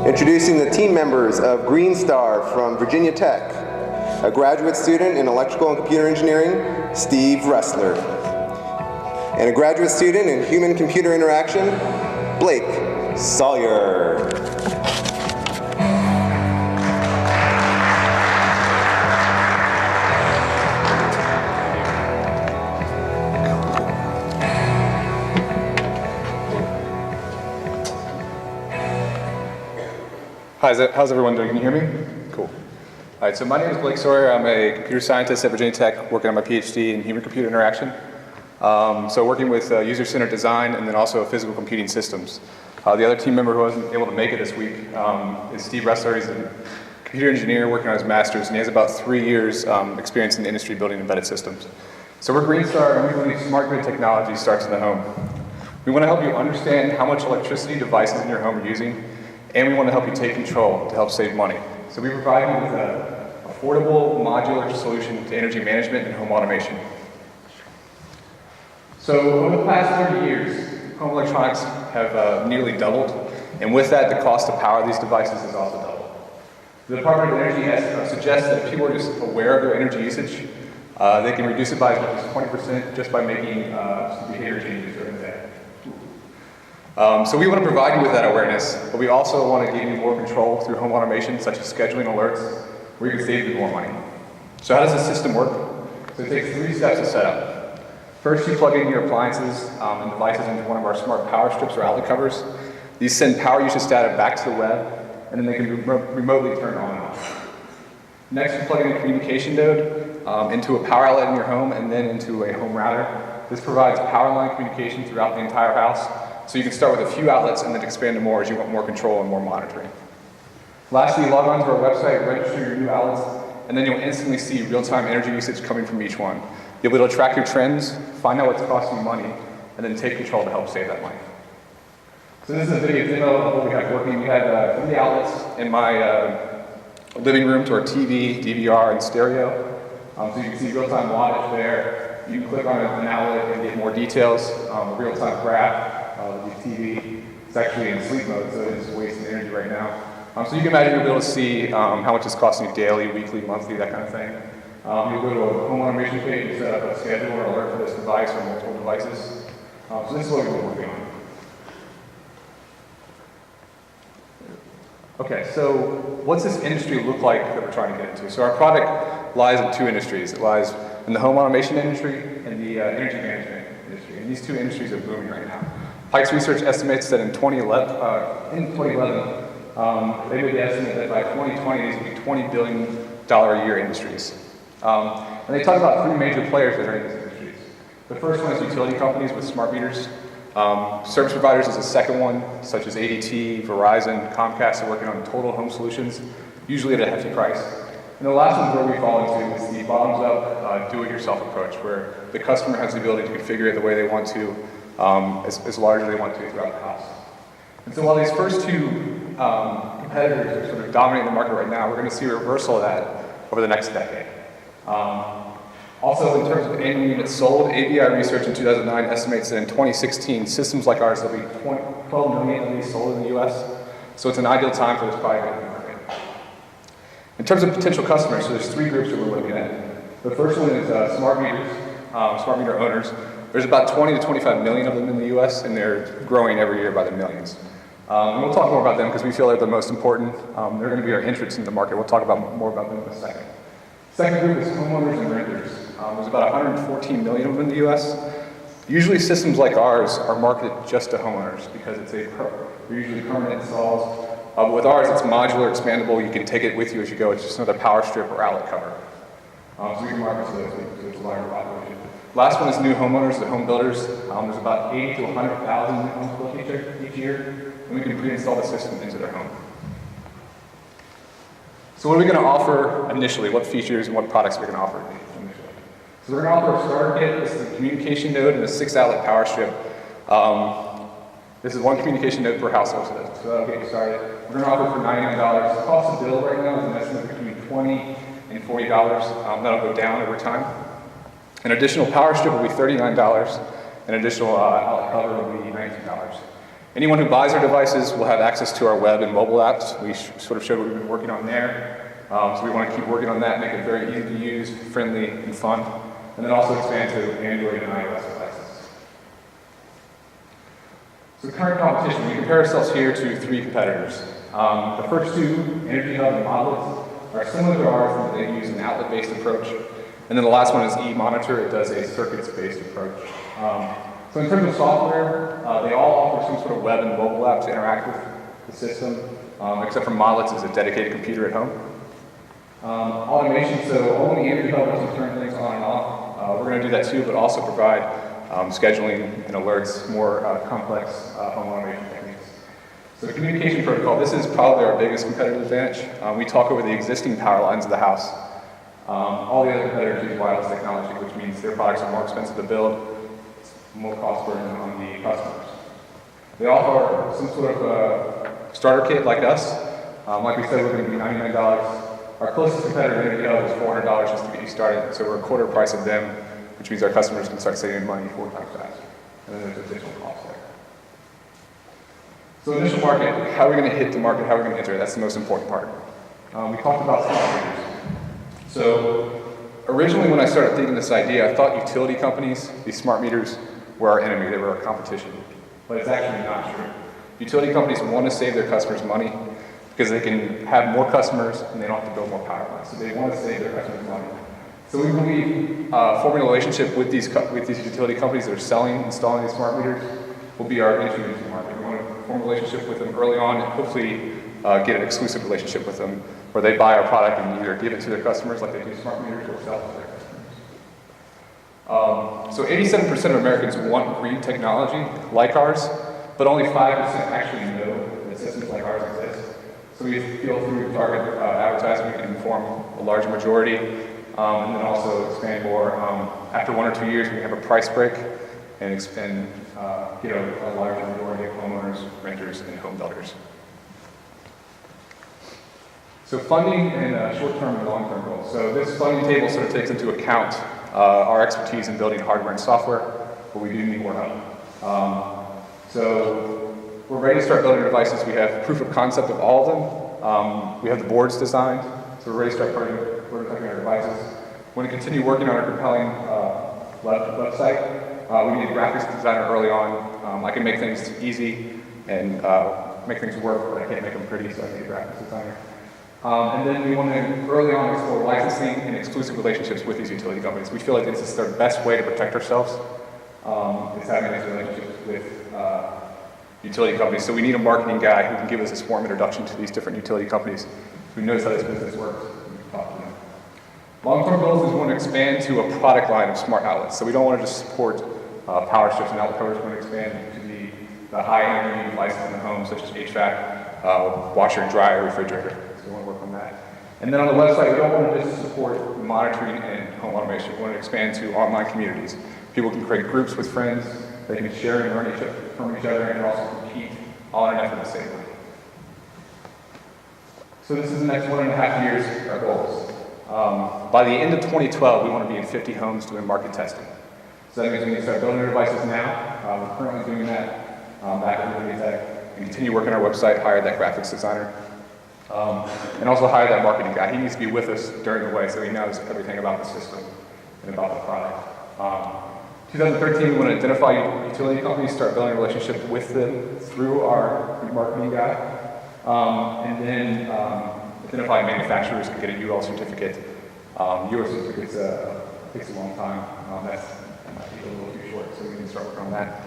Introducing the team members of GreenStar from Virginia Tech, a graduate student in electrical and computer engineering, Steve Ressler, and a graduate student in human-computer interaction, Blake Sawyer. Hi, how's everyone doing? Can you hear me? Cool. All right, so my name is Blake Sawyer. I'm a computer scientist at Virginia Tech working on my PhD in human-computer interaction. So working with user-centered design and then also physical computing systems. The other team member who wasn't able to make it this week is Steve Ressler. He's a computer engineer working on his master's, and he has about 3 years experience in the industry building embedded systems. So we're GreenStar, and we believe smart grid technology starts in the home. We want to help you understand how much electricity devices in your home are using, and we want to help you take control to help save money. So we provide you with an affordable, modular solution to energy management and home automation. So over the past 30 years, home electronics have nearly doubled, and with that, the cost to power these devices has also doubled. The Department of Energy suggests that if people are just aware of their energy usage, they can reduce it by as much as 20% just by making some behavior changes during the day. So we want to provide you with that awareness, but we also want to give you more control through home automation, such as scheduling alerts, where you can save you more money. So how does the system work? So it takes 3 steps to set up. First, you plug in your appliances and devices into one of our smart power strips or outlet covers. These send power usage data back to the web, and then they can be remotely turned on and off. Next, you plug in a communication node into a power outlet in your home and then into a home router. This provides power line communication throughout the entire house. So you can start with a few outlets and then expand to more as you want more control and more monitoring. Lastly, log on to our website, register your new outlets, and then you'll instantly see real-time energy usage coming from each one. You'll be able to track your trends, find out what's costing you money, and then take control to help save that money. So this is a video demo of what we have working. We had 3 outlets in my living room to our TV, DVR, and stereo. So you can see real-time wattage there. You can click on an outlet and get more details, a real-time graph. The TV, it's actually in sleep mode, so it's wasting energy right now. So you can imagine you'll be able to see how much it's costing you daily, weekly, monthly, that kind of thing. You'll go to a home automation page and set up a schedule or alert for this device or multiple devices. So this is what we're working on. Okay, so what's this industry look like that we're trying to get into? So our product lies in 2 industries. It lies in the home automation industry and the energy management industry. And these 2 industries are booming right now. Pikes Research estimates that in 2011, they made the estimate that by 2020, these would be $20 billion a year industries. And they talk about 3 major players that are in these industries. The first one is utility companies with smart meters. Service providers is the second one, such as ADT, Verizon, Comcast are working on total home solutions, usually at a hefty price. And the last one where we fall into is the bottoms-up, do-it-yourself approach, where the customer has the ability to configure it the way they want to, as large as they want to throughout the house. And so while these first 2 competitors are sort of dominating the market right now, we're going to see a reversal of that over the next decade. Also, in terms of annual units sold, ABI Research in 2009 estimates that in 2016, systems like ours will be 12 million of these sold in the US. So it's an ideal time for this product to be market. In terms of potential customers, so there's 3 groups that we're looking at. The first one is smart meters, smart meter owners. There's about 20 to 25 million of them in the US, and they're growing every year by the millions. And we'll talk more about them because we feel they're the most important. They're going to be our entrants in the market. We'll talk more about them in a second. Second group is homeowners and renters. There's about 114 million of them in the US. Usually systems like ours are marketed just to homeowners because they're usually permanent installs. With ours, it's modular, expandable. You can take it with you as you go. It's just another power strip or outlet cover. So we can market to those because there's a larger population. Last one is new homeowners, the home builders. There's about 80 to 100,000 new homes built each year, and we can pre-install the system into their home. So what are we going to offer initially? What features and what products are we going to offer initially? So we're going to offer a starter kit. This is a communication node and a 6-outlet power strip. This is 1 communication node per household, so that'll get you started. We're going to offer it for $99. The cost of build right now is an estimate between $20 and $40. That'll go down over time. An additional power strip will be $39, an additional outlet cover will be $19. Anyone who buys our devices will have access to our web and mobile apps. We sort of showed what we've been working on there. So we want to keep working on that, make it very easy to use, friendly, and fun, and then also expand to Android and iOS devices. So current competition, we compare ourselves here to 3 competitors. The first 2, Energy Hub and Modlets, are similar to ours, but they use an outlet-based approach. And then the last one is eMonitor. It does a circuits-based approach. So in terms of software, they all offer some sort of web and mobile app to interact with the system, except for Modlets is a dedicated computer at home. Automation, so only Energy Hub can turn things on and off. We're going to do that too, but also provide scheduling and alerts, more complex home automation techniques. So communication protocol, this is probably our biggest competitive advantage. We talk over the existing power lines of the house. All the other competitors use wireless technology, which means their products are more expensive to build, more cost burden on the customers. They offer some sort of starter kit like us. Like we said, we're going to be $99. Our closest competitor in India is $400 just to get you started. So we're a quarter price of them, which means our customers can start saving money 4 times faster. And then there's additional costs there. So initial market, how are we going to hit the market? How are we going to enter it? That's the most important part. We talked about smart meters. So originally when I started thinking this idea, I thought utility companies, these smart meters, were our enemy. They were our competition. But it's actually not true. Utility companies want to save their customers money because they can have more customers and they don't have to build more power lines. So they want to save their customers money. So we believe forming a relationship with these utility companies that are selling, installing these smart meters will be our entry into the market. We want to form a relationship with them early on and hopefully get an exclusive relationship with them where they buy our product and either give it to their customers like they do smart meters or sell it to their customers. So 87% of Americans want green technology like ours, but only 5% actually know that systems like ours exist. So we feel through target advertising we can inform a large majority and then also expand more. After 1 or 2 years, we have a price break and get a large majority of homeowners, renters, and home builders. So funding and short-term and long-term goals. So this funding table sort of takes into account our expertise in building hardware and software, but we do need more help. So we're ready to start building devices. We have proof of concept of all of them. We have the boards designed, so we're ready to start prototyping our devices. We want to continue working on our compelling website. We need a graphics designer early on. I can make things easy and make things work, but I can't make them pretty, so I need a graphics designer. And then we want to early on explore licensing and exclusive relationships with these utility companies. We feel like this is the best way to protect ourselves, is having these relationships with utility companies. So we need a marketing guy who can give us a warm introduction to these different utility companies, who knows how this business works. We can talk to them. Long-term goals is we want to expand to a product line of smart outlets. So we don't want to just support power strips and outlet covers. We want to expand to the high-energy devices in the home, such as HVAC, washer and dryer, refrigerator. So we want to work on that. And then on the website, we don't want to just support monitoring and home automation. We want to expand to online communities. People can create groups with friends. They can share and learn from each other and also compete all in an effort to save money. So this is the next 1.5 years, our goals. By the end of 2012, we want to be in 50 homes doing market testing. So that means we need to start building our devices now. We're currently doing that back at Virginia Tech, and continue working on our website, hire that graphics designer, and also hire that marketing guy. He needs to be with us during the way so he knows everything about the system and about the product. 2013, we want to identify utility companies, start building a relationship with them through our marketing guy, and then identify manufacturers and get a UL certificate. UL certificate takes a long time. That might be a little too short, so we can start working on that.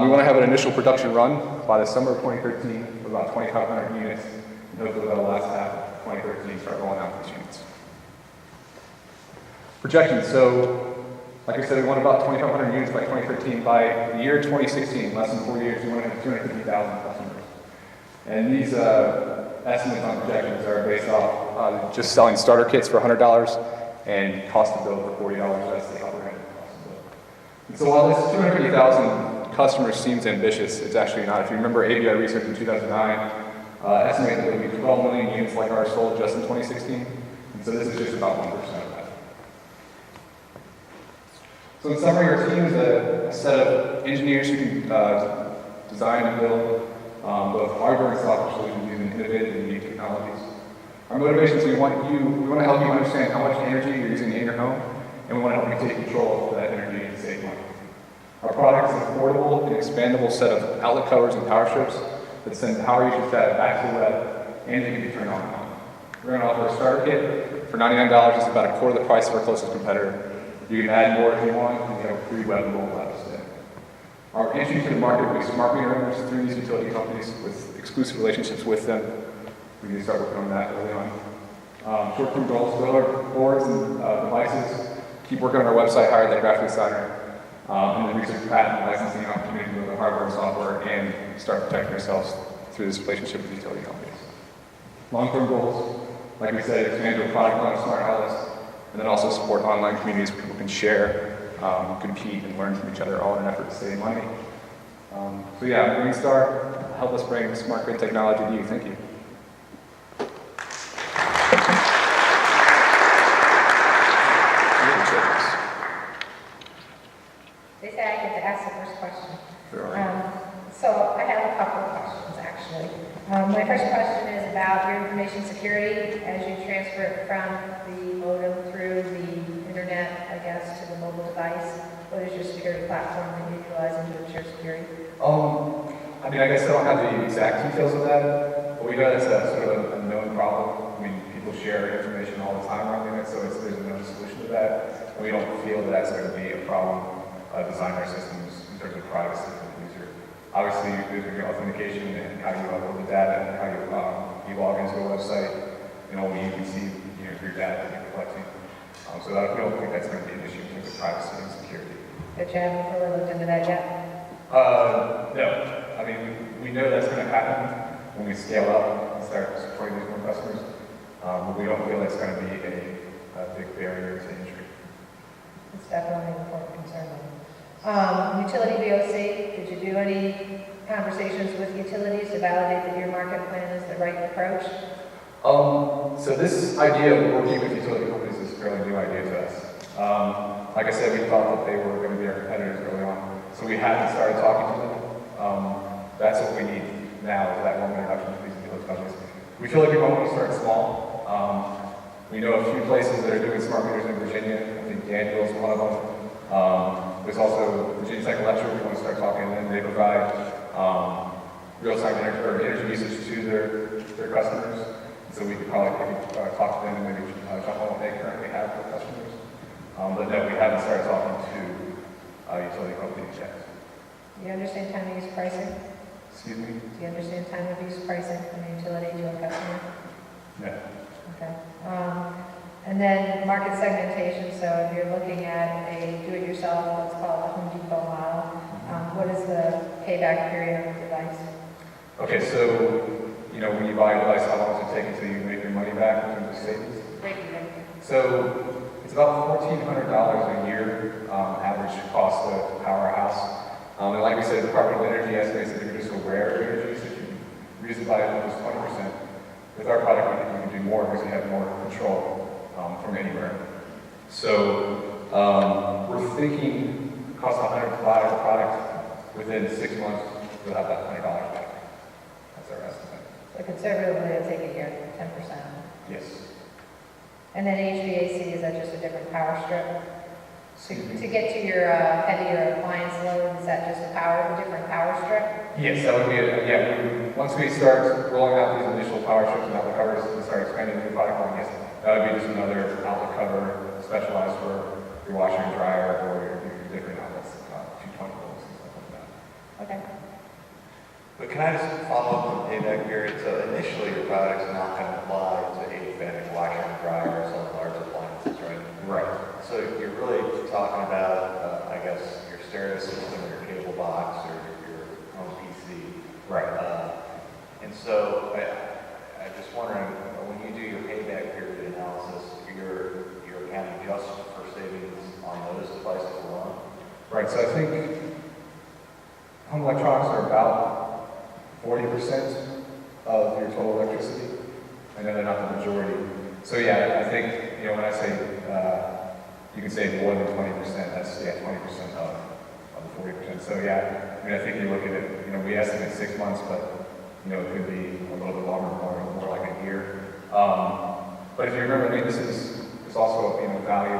We want to have an initial production run by the summer of 2013 of about 2,500 units, and hopefully by the last half of 2013 start rolling out these units. Projections. So, like I said, we want about 2,500 units by 2013. By the year 2016, less than 4 years, we want to have 250,000 customers. And these estimates on projections are based off just selling starter kits for $100 and cost to build for $40. That's the upper end of cost to build. And so while this 250,000 customers seems ambitious, it's actually not. If you remember ABI research in 2009, estimated that there would be 12 million units like ours sold just in 2016. And so this is just about 1% of that. So in summary, our team is a set of engineers who can design and build both hardware and software solutions using innovative and unique technologies. Our motivations, we want to help you understand how much energy you're using in your home, and we want to help you take control of that energy and save money. Our product is an affordable and expandable set of outlet covers and power strips that send power usage data back to the web, and they can be turned on and off. We're going to offer a starter kit for $99. It's about a quarter the price of our closest competitor. You can add more if you want, and you have free web and mobile apps today. Our entry to the market will be smart meter owners through these utility companies with exclusive relationships with them. We need to start working on that early on. Short-term goals, build our boards and devices, keep working on our website, hire that graphic designer, and then research patent and licensing opportunities with the hardware and software, and start protecting ourselves through this relationship with utility companies. Long-term goals, like we said, expand your product line of smart outlets, and then also support online communities where people can share, compete, and learn from each other, all in an effort to save money. So yeah, GreenStar, help us bring smart grid technology to you. Thank you. They say I get to ask the first question. Sure. So I have a couple of questions, actually. My first question is about your information security as you transfer it from the modem through the internet, I guess, to the mobile device. What is your security platform that you utilize to ensure security? I mean, I guess I don't have the exact details of that, but we know that's a sort of a known problem. I mean, people share information all the time around the internet, so there's a known solution to that. And we don't feel that that's going to be a problem designing our systems in terms of privacy for the user. Obviously, there's going to be authentication and how you upload the data and how you log into a website and only you can see your data that you're collecting. So we don't think that's going to be an issue in terms of privacy and security. But you haven't fully looked into that yet? No. I mean, we know that's going to happen when we scale up and start supporting these more customers, but we don't feel it's going to be a big barrier to entry. It's definitely an important concern. Utility VOC, did you do any conversations with utilities to validate that your market plan is the right approach? So this idea of working with utility companies is a fairly new idea to us. Like I said, we thought that they were going to be our competitors early on, so we hadn't started talking to them. That's what we need now, is that warm introduction to these utility companies. We feel like we want to start small. We know a few places that are doing smart meters in Virginia. I think Danville is one of them. There's also Virginia Tech Electric. We want to start talking to them. They provide real-time energy usage to their customers. So we could probably talk to them and maybe jump on what they currently have for customers. But no, we haven't started talking to utility companies yet. Do you understand time of use pricing? Excuse me? Do you understand time of use pricing from a utility to a customer? No. Okay. And then market segmentation, so if you're looking at a do-it-yourself, let's call it the Home Depot model, what is the payback period on the device? Okay, so, when you buy a device, how long does it take until you make your money back in terms of savings? So, it's about $1,400 a year average cost to power a house. And like we said, the Department of Energy estimates that if you're just aware of energy usage, you can reduce it by almost 20%. With our product, we think we can do more because we have more control from anywhere. So we're thinking it costs $100 to buy the product. Within 6 months, we'll have that $20 back. That's our estimate. So conservatively, it'll take a year, 10%. Yes. And then HVAC, is that just a different power strip? To get to your heavier appliance load, is that just a different power strip? Yes, that would be it. Yeah, once we start rolling out these initial power strips and outlet covers and start expanding the new product line, yes, that would be just another outlet cover specialized for your washer and dryer or your different outlets, 220 volts and stuff like that. Okay. But can I just follow up on the payback period? So initially your product's not going to apply to HVAC, washer and dryer, or some large appliances, right? Right. So you're really talking about, I guess, your stereo system, or your cable box, or your home PC. Right. And so I'm just wondering, when you do your payback period analysis, you're accounting just for savings on those devices alone? Right, so I think home electronics are about 40% of your total electricity. I know they're not the majority. So yeah, I think, when I say you can save more than 20%, that's 20% of of the 40%. So yeah, I mean, I think you look at it, you know, we estimate 6 months, but you know, it could be a little bit longer, more like a year. But if you remember, I mean, it's also, you know, value,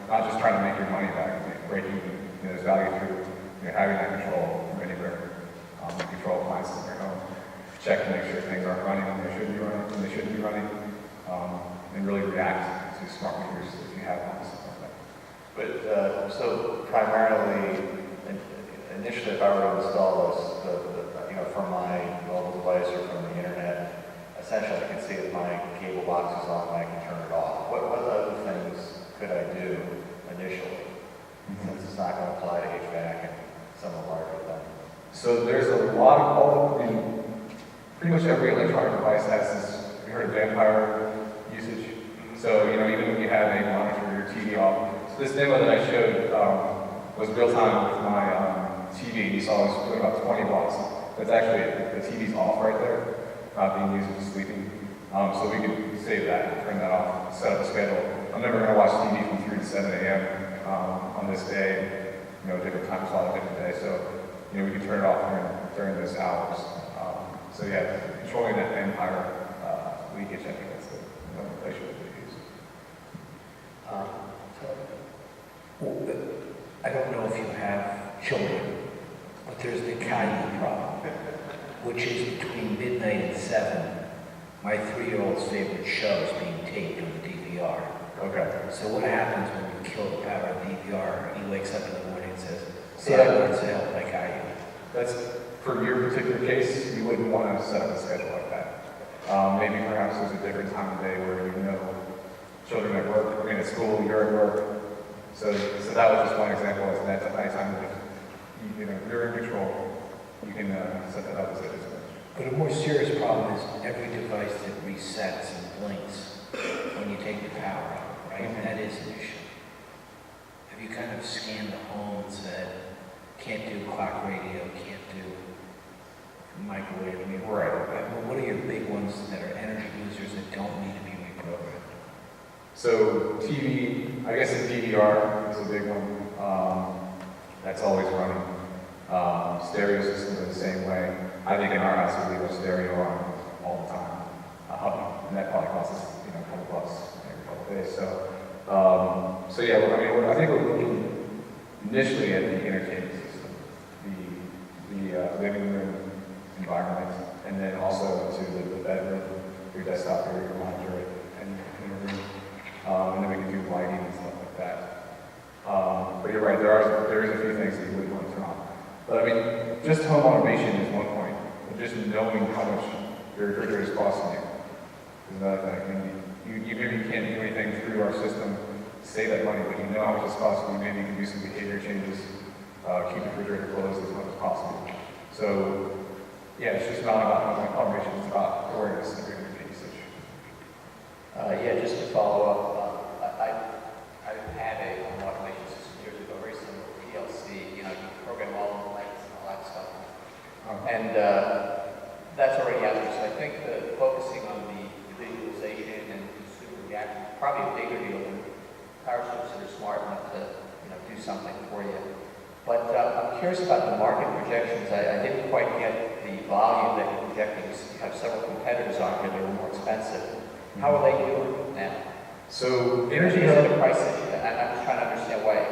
not just trying to make your money back, break even. You know, there's value through, you know, having that control from anywhere, control appliances in your home, check to make sure things aren't running when they should be running, and really react to smart meters if you have one, stuff like that. But, so primarily, initially, if I were to install this, you know, from my mobile device or from the internet, essentially I can see if my cable box is on, I can turn it off. What other things could I do initially, since it's not going to apply to HVAC and some of the larger things? So there's a lot of, I mean, pretty much every electronic device has this, you heard of vampire usage? So, you know, even when you have a monitor, your TV off. So this demo that I showed was real time with my TV. You saw it was doing about 20 watts. That's actually, the TV's off right there, not being used for sleeping. So we could save that, turn that off, set up a schedule. I'm never going to watch TV from 3 to 7 a.m. On this day, you know, different time slot, different day. So, you know, we can turn it off during those hours. So yeah, controlling that vampire leakage, I think that's the nomenclature that they use. I don't know if you have children, but there's the Caillou problem, which is between midnight and 7. My 3-year-old's favorite show is being taped on the DVR. Okay. So what happens when you kill the power of DVR? He wakes up in the morning and says, "Dad, I wanted to help my Caillou." That's, for your particular case, you wouldn't want to set up a schedule like that. Maybe perhaps there's a different time of day where you know children at work, I mean at school, you're at work. So that was just one example. Is that at nighttime, if you know you're in control, you can set that up as it is. But a more serious problem is every device that resets and blinks when you take the power out, right? Mm-hmm. That is an issue. Have you kind of scanned the home and said, can't do clock radio, can't do microwave? I mean, Right. What are your big ones that are energy users that don't need to be reprogrammed? So TV, I guess the DVR is a big one. That's always running. Stereo system is the same way. I think in our house we leave a stereo on all the time. And that probably costs us, you know, a couple bucks every couple of days. So yeah, I mean, I think we're looking initially at the entertainment system, the living room environment, and then also to the bedroom, your desktop or your monitor and your room. And then we can do lighting and stuff like that. But you're right, there is a few things that you wouldn't want to turn on. But I mean, just home automation is one point. But just knowing how much your refrigerator is costing you is another thing. I mean, you maybe can't do anything through our system to save that money, but you know how much it's costing you. Maybe you can do some behavior changes, keep the refrigerator closed as much as possible. So yeah, it's just not about home automation, it's about awareness of your energy usage. Yeah, just to follow up, I had a home automation system years ago, very similar to PLC. You know, you program all the lights and all that stuff. And that's already out there. So I think focusing on the visualization and consumer reaction is probably a bigger deal than power strips that are smart enough to, you know, do something for you. But I'm curious about the market projections. I didn't quite get the volume that you're projecting. You have several competitors on here that are more expensive. How are they doing now? So energy Is it a price issue? I'm just trying to understand why.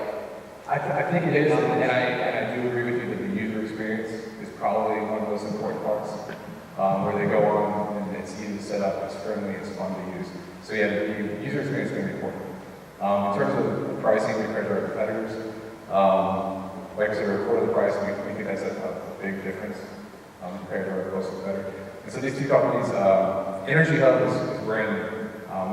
I think it is, and I do agree with you that the user experience is probably one of those important parts, where they go on and it's easy to set up, it's friendly, it's fun to use. So yeah, the user experience is going to be important. In terms of the pricing compared to our competitors, like I said, we reported the price, we think that's a big difference compared to our closest competitor. And so these two companies, Energy Hub is brand new.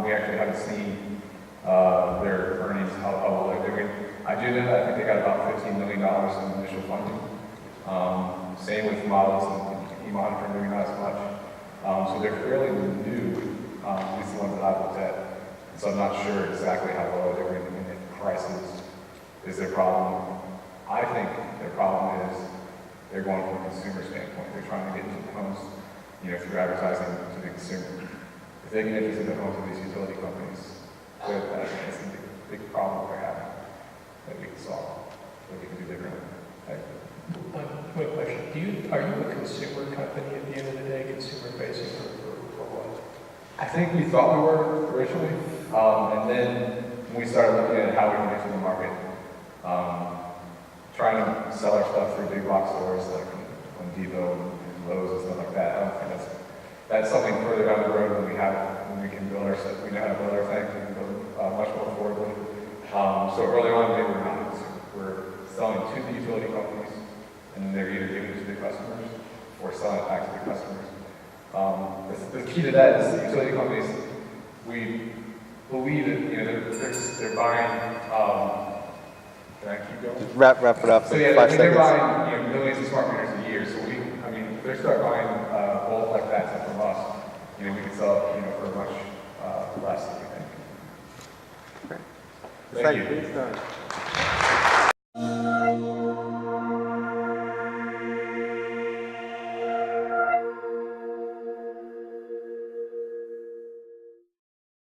We actually haven't seen their earnings, how well they're doing. I do know that I think they got about $15 million in initial funding. Same with models and e-monitoring, maybe not as much. So they're fairly new, at least the ones that I've looked at. So I'm not sure exactly how well they're doing and if prices is their problem. I think their problem is they're going from a consumer standpoint. They're trying to get into the homes, you know, through advertising to the consumer. If they can get into the homes of these utility companies, that's a big problem they're having that we can solve, that we can do differently. Quick question. Are you a consumer company at the end of the day, consumer facing or what? I think we thought we were originally, and then when we started looking at how we can get to the market, trying to sell our stuff through big box stores like Home Depot and Lowe's and stuff like that. I don't think that's something further down the road when we can build our stuff. We know how to build our thing. We can build much more affordably. So early on, maybe we're not. We're selling to the utility companies, and they're either giving it to the customers or selling it back to the customers. The key to that is the utility companies. We believe that they're buying. Can I keep going? Just wrap it up So in yeah, 5 they're seconds. buying millions of smart meters a year. So if they start buying bulk like that from us, we can sell it for much less than we think. Thank you. GreenStar.